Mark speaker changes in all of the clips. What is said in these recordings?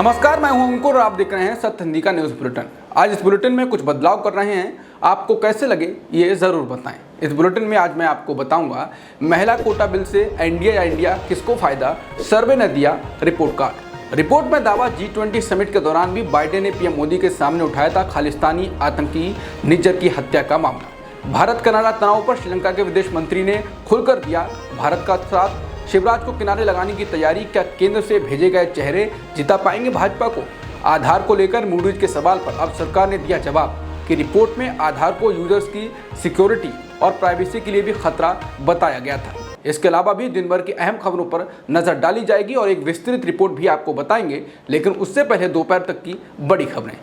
Speaker 1: नमस्कार, मैं हूं अंकुर और आप देख रहे हैं सत्य हिंदी का न्यूज़ बुलेटिन। आज इस बुलेटिन में कुछ बदलाव कर रहे हैं, आपको कैसे लगे ये ज़रूर बताएं। इस बुलेटिन में आज मैं आपको बताऊंगा महिला कोटा बिल से एनडीए या इंडिया किसको फायदा, सर्वे ने दिया रिपोर्ट कार्ड। रिपोर्ट में दावा G20 समिट के दौरान भी बाइडेन ने पीएम मोदी के सामने उठाया था खालिस्तानी आतंकी निज्जर की हत्या का मामला। भारत कनाडा तनाव पर श्रीलंका के विदेश मंत्री ने खुलकर दिया भारत का साथ। शिवराज को किनारे लगाने की तैयारी, क्या केंद्र से भेजे गए चेहरे जिता पाएंगे भाजपा को? आधार को लेकर मूडीज के सवाल पर अब सरकार ने दिया जवाब कि रिपोर्ट में आधार को यूजर्स की सिक्योरिटी और प्राइवेसी के लिए भी खतरा बताया गया था। इसके अलावा भी दिन भर की अहम खबरों पर नजर डाली जाएगी और एक विस्तृत रिपोर्ट भी आपको बताएंगे, लेकिन उससे पहले दोपहर तक की बड़ी खबरें।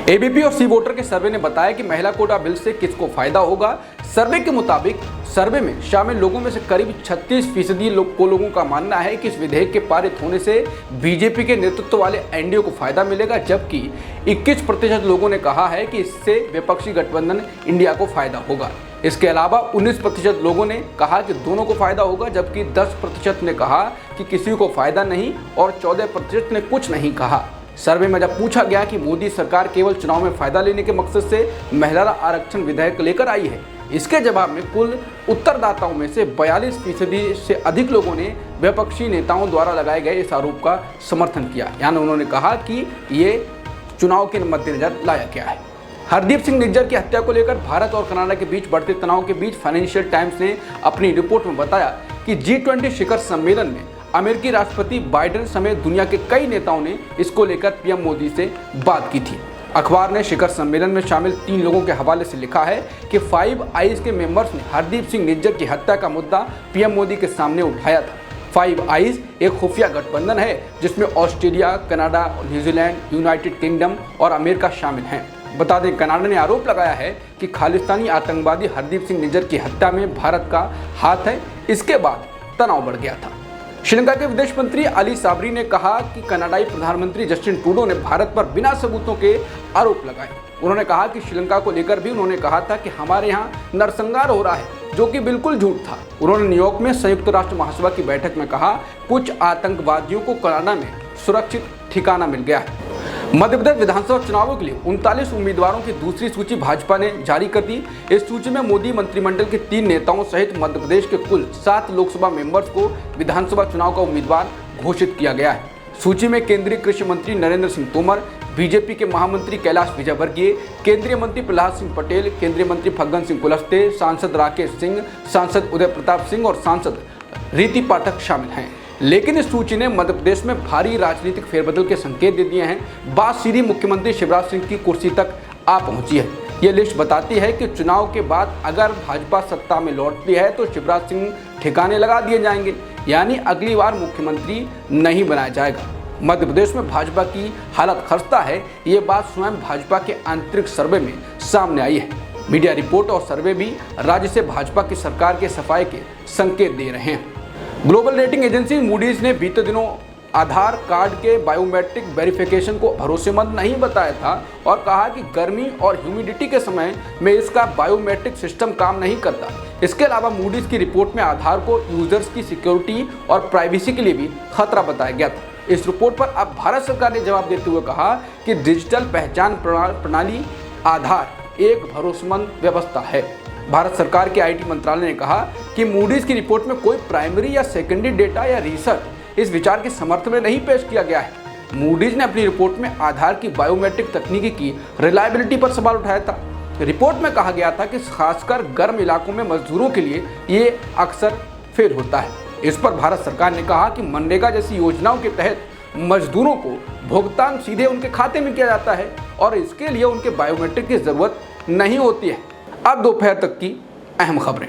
Speaker 1: एबीपी और सी वोटर के सर्वे ने बताया कि महिला कोटा बिल से किसको फायदा होगा। सर्वे के मुताबिक सर्वे में शामिल लोगों में से करीब 36% लोगों का मानना है कि इस विधेयक के पारित होने से बीजेपी के नेतृत्व वाले एनडीए को फायदा मिलेगा, जबकि 21% लोगों ने कहा है कि इससे विपक्षी गठबंधन इंडिया को फायदा होगा। इसके अलावा 19% लोगों ने कहा कि दोनों को फायदा होगा, जबकि 10% ने कहा कि किसी को फायदा नहीं और 14% ने कुछ नहीं कहा। सर्वे में जब पूछा गया कि मोदी सरकार केवल चुनाव में फायदा लेने के मकसद से महिला आरक्षण विधेयक लेकर आई है, इसके जवाब में कुल उत्तरदाताओं में से 42% से अधिक लोगों ने विपक्षी नेताओं द्वारा लगाए गए इस आरोप का समर्थन किया। यानी उन्होंने कहा कि ये चुनाव के मद्देनजर लाया गया है। हरदीप सिंह निज्जर की हत्या को लेकर भारत और कनाडा के बीच बढ़ते तनाव के बीच फाइनेंशियल टाइम्स ने अपनी रिपोर्ट में बताया कि G20 शिखर सम्मेलन में अमेरिकी राष्ट्रपति बाइडेन समेत दुनिया के कई नेताओं ने इसको लेकर पीएम मोदी से बात की थी। अखबार ने शिखर सम्मेलन में शामिल 3 लोगों के हवाले से लिखा है कि 5 आईज के मेंबर्स ने हरदीप सिंह निज्जर की हत्या का मुद्दा पीएम मोदी के सामने उठाया था। 5 आईज एक खुफिया गठबंधन है जिसमें Australia, Canada, New Zealand, United kingdom और अमेरिका शामिल हैं। बता दें, कनाडा ने आरोप लगाया है कि खालिस्तानी आतंकवादी हरदीप सिंह निज्जर की हत्या में भारत का हाथ है। इसके बाद तनाव बढ़ गया था। श्रीलंका के विदेश मंत्री अली साबरी ने कहा कि कनाडाई प्रधानमंत्री जस्टिन ट्रूडो ने भारत पर बिना सबूतों के आरोप लगाए। उन्होंने कहा कि श्रीलंका को लेकर भी उन्होंने कहा था कि हमारे यहाँ नरसंहार हो रहा है, जो कि बिल्कुल झूठ था। उन्होंने न्यूयॉर्क में संयुक्त राष्ट्र महासभा की बैठक में कहा, कुछ आतंकवादियों को कनाडा में सुरक्षित ठिकाना मिल गया है। मध्य प्रदेश विधानसभा चुनावों के लिए 39 उम्मीदवारों की दूसरी सूची भाजपा ने जारी कर दी। इस सूची में मोदी मंत्रिमंडल के 3 नेताओं सहित मध्य प्रदेश के कुल 7 लोकसभा मेंबर्स को विधानसभा चुनाव का उम्मीदवार घोषित किया गया है। सूची में केंद्रीय कृषि मंत्री नरेंद्र सिंह तोमर, बीजेपी के महामंत्री कैलाश विजयवर्गीय, केंद्रीय मंत्री प्रहलाद सिंह पटेल, केंद्रीय मंत्री फग्गन सिंह कुलस्ते, सांसद राकेश सिंह, सांसद उदय प्रताप सिंह और सांसद रीति पाठक शामिल हैं। लेकिन इस सूची ने मध्य प्रदेश में भारी राजनीतिक फेरबदल के संकेत दे दिए हैं। बात सीधी मुख्यमंत्री शिवराज सिंह की कुर्सी तक आ पहुंची है। ये लिस्ट बताती है कि चुनाव के बाद अगर भाजपा सत्ता में लौटती है तो शिवराज सिंह ठिकाने लगा दिए जाएंगे, यानी अगली बार मुख्यमंत्री नहीं बनाया जाएगा। मध्य प्रदेश में भाजपा की हालत खस्ता है, ये बात स्वयं भाजपा के आंतरिक सर्वे में सामने आई है। मीडिया रिपोर्ट और सर्वे भी राज्य से भाजपा की सरकार के सफाई के संकेत दे रहे हैं। ग्लोबल रेटिंग एजेंसी मूडीज ने बीते दिनों आधार कार्ड के बायोमेट्रिक वेरिफिकेशन को भरोसेमंद नहीं बताया था और कहा कि गर्मी और ह्यूमिडिटी के समय में इसका बायोमेट्रिक सिस्टम काम नहीं करता। इसके अलावा मूडीज की रिपोर्ट में आधार को यूजर्स की सिक्योरिटी और प्राइवेसी के लिए भी खतरा बताया गया था। इस रिपोर्ट पर अब भारत सरकार ने जवाब देते हुए कहा कि डिजिटल पहचान प्रणाली आधार एक भरोसेमंद व्यवस्था है। भारत सरकार के आईटी मंत्रालय ने कहा कि मूडीज की रिपोर्ट में कोई प्राइमरी या सेकेंडरी डेटा या रिसर्च इस विचार के समर्थन में नहीं पेश किया गया है। मूडीज ने अपनी रिपोर्ट में आधार की बायोमेट्रिक तकनीकी की रिलायबिलिटी पर सवाल उठाया था। रिपोर्ट में कहा गया था कि खासकर गर्म इलाकों में मजदूरों के लिए ये अक्सर फेल होता है। इस पर भारत सरकार ने कहा कि मनरेगा जैसी योजनाओं के तहत मजदूरों को भुगतान सीधे उनके खाते में किया जाता है और इसके लिए उनके बायोमेट्रिक की जरूरत नहीं होती है। अब दोपहर तक की अहम खबरें।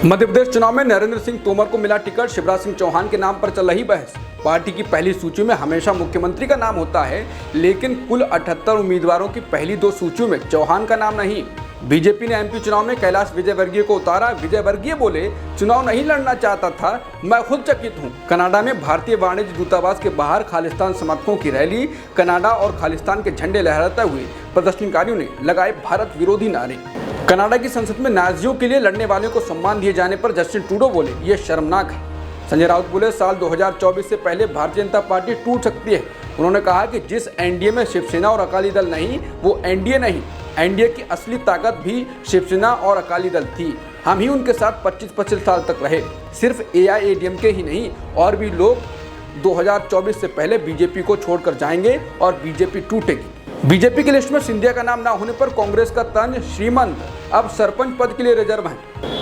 Speaker 1: मध्य प्रदेश चुनाव में नरेंद्र सिंह तोमर को मिला टिकट, शिवराज सिंह चौहान के नाम पर चल रही बहस। पार्टी की पहली सूची में हमेशा मुख्यमंत्री का नाम होता है, लेकिन कुल 78 उम्मीदवारों की पहली 2 सूचियों में चौहान का नाम नहीं। बीजेपी ने एमपी चुनाव में कैलाश विजयवर्गीय को उतारा। विजयवर्गीय बोले, चुनाव नहीं लड़ना चाहता था, मैं खुद चकित हूं। कनाडा में भारतीय वाणिज्य दूतावास के बाहर खालिस्तान समर्थकों की रैली। कनाडा और खालिस्तान के झंडे लहराते हुए प्रदर्शनकारियों ने लगाए भारत विरोधी नारे। कनाडा की संसद में नाजियों के लिए लड़ने वालों को सम्मान दिए जाने पर जस्टिन ट्रूडो बोले, ये शर्मनाक है। संजय राउत बोले, साल 2024 से पहले भारतीय जनता पार्टी टूट सकती है। उन्होंने कहा कि जिस एनडीए में शिवसेना और अकाली दल नहीं, वो एनडीए नहीं। एनडीए की असली ताकत भी शिवसेना और अकाली दल थी। हम ही उनके साथ 25-25 साल तक रहे। सिर्फ एआईएडीएमके ही नहीं, और भी लोग 2024 से पहले बीजेपी को छोड़कर जाएंगे और बीजेपी टूटेगी। बीजेपी की लिस्ट में सिंधिया का नाम ना होने पर कांग्रेस का तंज श्रीमंत अब सरपंच पद के लिए रिजर्व है।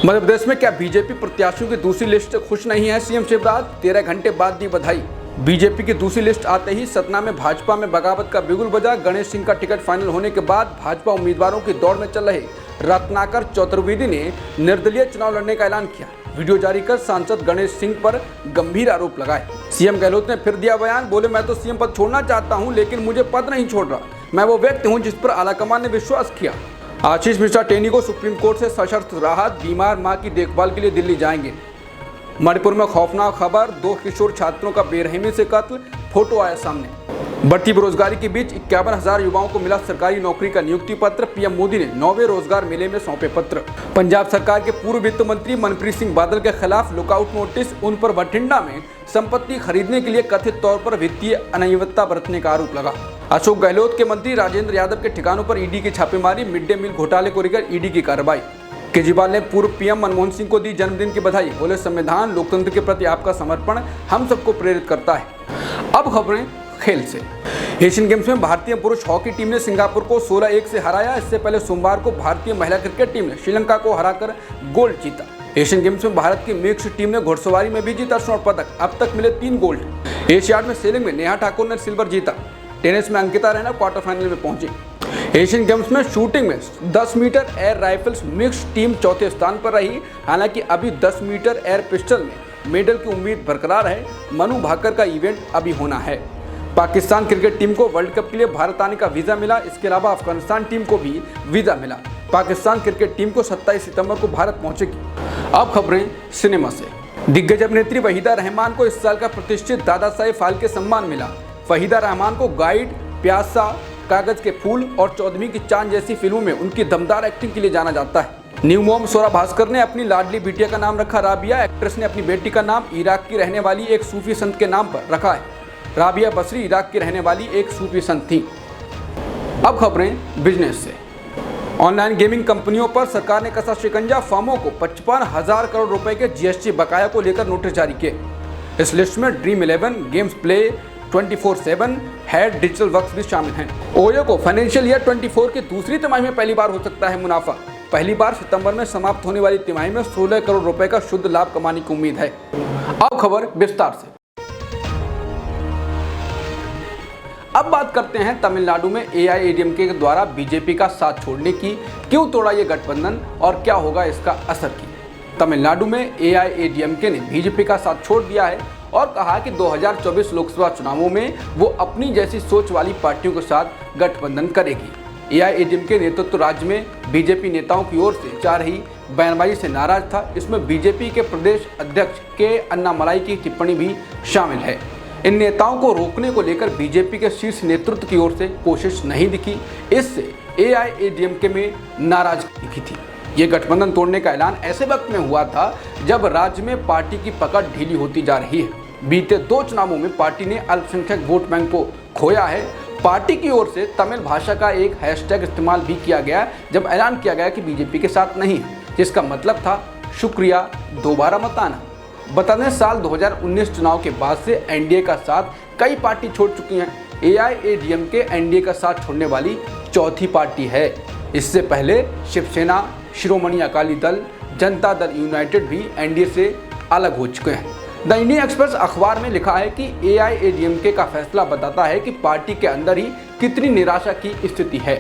Speaker 1: मध्य प्रदेश में क्या बीजेपी प्रत्याशियों की दूसरी लिस्ट से खुश नहीं है? सीएम शिवराज 13 घंटे बाद दी बधाई। बीजेपी की दूसरी लिस्ट आते ही सतना में भाजपा में बगावत का बिगुल बजा। गणेश सिंह का टिकट फाइनल होने के बाद भाजपा उम्मीदवारों की दौड़ में चल रहे रत्नाकर चतुर्वेदी ने निर्दलीय चुनाव लड़ने का ऐलान किया। वीडियो जारी कर सांसद गणेश सिंह पर गंभीर आरोप लगाए। सीएम गहलोत ने फिर दिया बयान, बोले, मैं तो सीएम पद छोड़ना चाहता हूं, लेकिन मुझे पद नहीं छोड़ रहा। मैं वो व्यक्ति हूं जिस पर आलाकमान ने विश्वास किया। आशीष मिश्रा टेनी को सुप्रीम कोर्ट से सशर्त राहत, बीमार मां की देखभाल के लिए दिल्ली जाएंगे। मणिपुर में खौफनाक खबर, 2 किशोर छात्रों का बेरहमी से कत्ल, फोटो आया सामने। बढ़ती बेरोजगारी के बीच 51,000 युवाओं को मिला सरकारी नौकरी का नियुक्ति पत्र। पीएम मोदी ने 9वें रोजगार मेले में सौंपे पत्र। पंजाब सरकार के पूर्व वित्त मंत्री मनप्रीत सिंह बादल के खिलाफ लुकआउट नोटिस। उन पर बठिंडा में संपत्ति खरीदने के लिए कथित तौर पर वित्तीय अनियमितता बरतने का आरोप लगा। अशोक गहलोत के मंत्री राजेंद्र यादव के ठिकानों पर ईडी की छापेमारी। मिड डे मील घोटाले को लेकर ईडी की कार्रवाई। केजरीवाल ने पूर्व पीएम मनमोहन सिंह को दी जन्मदिन की बधाई। बोले, संविधान लोकतंत्र के प्रति आपका समर्पण हम सबको प्रेरित करता है। अब खबरें खेल से। एशियन गेम्स में भारतीय पुरुष हॉकी टीम ने सिंगापुर को 16-1 से हराया। इससे पहले सोमवार को भारतीय महिला क्रिकेट टीम ने श्रीलंका को हराकर गोल्ड जीता। एशियन गेम्स में भारत की मिक्स्ड टीम ने घुड़सवारी में भी जीता स्वर्ण पदक। अब तक मिले 3 गोल्ड। एशियाड में सेलिंग में नेहा ठाकुर ने सिल्वर जीता। टेनिस में अंकिता रैना क्वार्टर फाइनल में पहुंची। एशियन गेम्स में शूटिंग में 10 metre air rifles mixed team चौथे स्थान पर रही। हालांकि अभी 10 मीटर एयर पिस्टल में मेडल की उम्मीद बरकरार है। मनु भाकर का इवेंट अभी होना है। पाकिस्तान क्रिकेट टीम को वर्ल्ड कप के लिए भारत आने का वीजा मिला। इसके अलावा अफगानिस्तान टीम को भी वीजा मिला। पाकिस्तान क्रिकेट टीम को 27 सितंबर को भारत पहुंचेगी। अब खबरें सिनेमा से। दिग्गज अभिनेत्री वहीदा रहमान को इस साल का प्रतिष्ठित दादा साहेब फाल्के सम्मान मिला। वहीदा रहमान को गाइड, प्यासा, कागज के फूल और 14वीं की चांद जैसी फिल्मों में उनकी दमदार एक्टिंग के लिए जाना जाता है। न्यू मॉम सोरा भास्कर ने अपनी लाडली बिटिया का नाम रखा राबिया। एक्ट्रेस ने अपनी बेटी का नाम इराक की रहने वाली एक सूफी संत के नाम पर रखा है। राबिया बसरी इराक की रहने वाली एक सूफी संत थी। अब खबरें बिजनेस से। ऑनलाइन गेमिंग कंपनियों पर सरकार ने कसा शिकंजा। फर्मों को 55,000 करोड़ रुपए के जीएसटी बकाया को लेकर नोटिस जारी किए। इस लिस्ट में dream 11, games play, 24/7, head, digital works भी शामिल हैं। ओयो को फाइनेंशियल ईयर 24 की दूसरी तिमाही में पहली बार हो सकता है मुनाफा। पहली बार सितंबर में समाप्त होने वाली तिमाही में 16 करोड़ रुपए का शुद्ध लाभ कमाने की उम्मीद है। अब खबर विस्तार से। अब बात करते हैं तमिलनाडु में एआईएडीएमके के द्वारा बीजेपी का साथ छोड़ने की। क्यों तोड़ा ये गठबंधन और क्या होगा इसका असर की। तमिलनाडु में एआईएडीएमके ने बीजेपी का साथ छोड़ दिया है और कहा कि 2024 लोकसभा चुनावों में वो अपनी जैसी सोच वाली पार्टियों के साथ गठबंधन करेगी। एआईएडीएमके नेतृत्व राज्य में बीजेपी नेताओं की ओर से जा रही बयानबाजी से नाराज था। इसमें बीजेपी के प्रदेश अध्यक्ष के अन्नामलाई की टिप्पणी भी शामिल है। इन नेताओं को रोकने को लेकर बीजेपी के शीर्ष नेतृत्व की ओर से कोशिश नहीं दिखी। इससे एआईएडीएमके में नाराजगी दिखी थी। ये गठबंधन तोड़ने का ऐलान ऐसे वक्त में हुआ था जब राज्य में पार्टी की पकड़ ढीली होती जा रही है। बीते 2 चुनावों में पार्टी ने अल्पसंख्यक वोट बैंक को खोया है। पार्टी की ओर से तमिल भाषा का एक हैशटैग इस्तेमाल भी किया गया जब ऐलान किया गया कि बीजेपी के साथ नहीं है, जिसका मतलब था शुक्रिया, दोबारा मत आना। बता दें, साल 2019 चुनाव के बाद से एनडीए का साथ कई पार्टी छोड़ चुकी हैं। एआईएडीएमके एनडीए का साथ छोड़ने वाली चौथी पार्टी है। इससे पहले शिवसेना, शिरोमणि अकाली दल, जनता दल यूनाइटेड भी एनडीए से अलग हो चुके हैं। द इंडियन एक्सप्रेस अखबार में लिखा है कि एआईएडीएमके का फैसला बताता है कि पार्टी के अंदर ही कितनी निराशा की स्थिति है।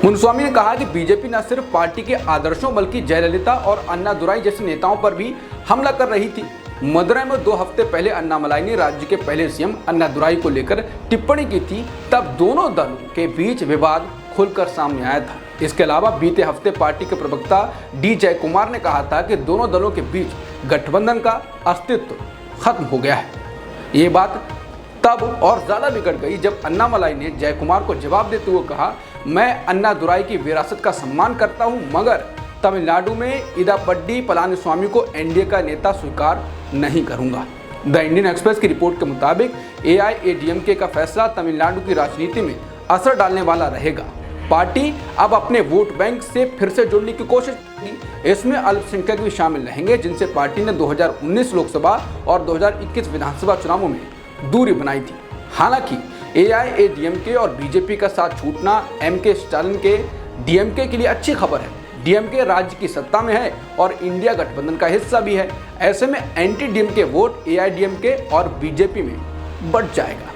Speaker 1: मुनुस्वामी ने कहा कि बीजेपी न सिर्फ पार्टी के आदर्शों बल्कि जयललिता और अन्नादुराई जैसे नेताओं पर भी हमला कर रही थी। मदुरै में 2 हफ्ते पहले अन्नामलाई ने राज्य के पहले सीएम अन्नादुराई को लेकर टिप्पणी की थी। तब दोनों दलों के बीच विवाद खुलकर सामने आया था। इसके अलावा बीते हफ्ते पार्टी के प्रवक्ता डी जयकुमार ने कहा था कि दोनों दलों के बीच गठबंधन का अस्तित्व खत्म हो गया है। ये बात तब और ज़्यादा बिगड़ गई जब अन्नामलाई ने जयकुमार को जवाब देते हुए कहा, मैं अन्नादुराई की विरासत का सम्मान करता हूं, मगर तमिलनाडु में इडापड्डी पलानीस्वामी को एनडीए का नेता स्वीकार नहीं करूंगा। द इंडियन एक्सप्रेस की रिपोर्ट के मुताबिक एआईएडीएमके का फैसला तमिलनाडु की राजनीति में असर डालने वाला रहेगा। पार्टी अब अपने वोट बैंक से फिर से जुड़ने की कोशिश करेगी। इसमें अल्पसंख्यक भी शामिल रहेंगे, जिनसे पार्टी ने 2019 लोकसभा और 2021 विधानसभा चुनावों में दूरी बनाई थी। हालांकि एआईएडीएमके और बीजेपी का साथ छूटना एमके स्टालिन के डीएमके के लिए अच्छी खबर है। डीएमके राज्य की सत्ता में है और इंडिया गठबंधन का हिस्सा भी है। ऐसे में एंटी डीएमके वोट एआईडीएमके और बीजेपी में बढ़ जाएगा।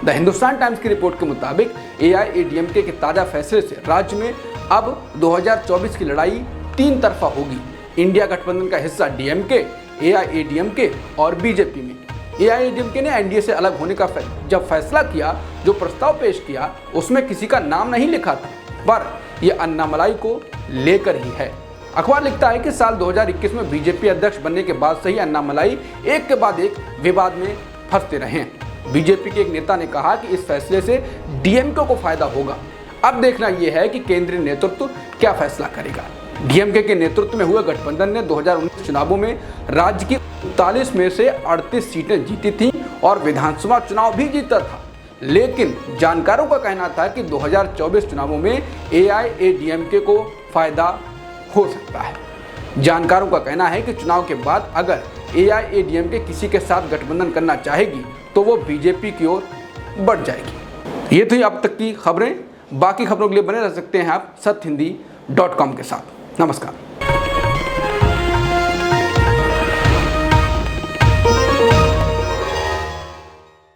Speaker 1: द हिंदुस्तान टाइम्स की रिपोर्ट के मुताबिक एआईएडीएमके के ताज़ा फैसले से राज्य में अब 2024 की लड़ाई तीन तरफा होगी। इंडिया गठबंधन का हिस्सा डीएमके, एआईएडीएमके और बीजेपी में। एआईएडीएमके ने एनडीए से अलग होने का जब फैसला किया, जो प्रस्ताव पेश किया उसमें किसी का नाम नहीं लिखा था, पर यह अन्नामलाई को लेकर ही है। अखबार लिखता है कि साल 2021 में बीजेपी अध्यक्ष बनने के बाद से ही अन्नामलाई एक के बाद एक विवाद में फंसते रहे हैं। बीजेपी के एक नेता ने कहा कि इस फैसले से डीएमके को फायदा होगा। अब देखना यह है कि केंद्रीय नेतृत्व क्या फैसला करेगा। डीएमके के नेतृत्व में हुए गठबंधन ने 2019 चुनावों में राज्य की 39 में से 38 सीटें जीती थीं और विधानसभा चुनाव भी जीता था। लेकिन जानकारों का कहना था कि 2024 चुनावों में एआईएडीएमके को फायदा हो सकता है। जानकारों का कहना है कि चुनाव के बाद अगर एआईएडीएमके किसी के साथ गठबंधन करना चाहेगी तो वो बीजेपी की ओर बढ़ जाएगी। ये थी अब तक की खबरें। बाकी खबरों के लिए बने रह सकते हैं आप सत्यहिंदी.com के साथ। नमस्कार।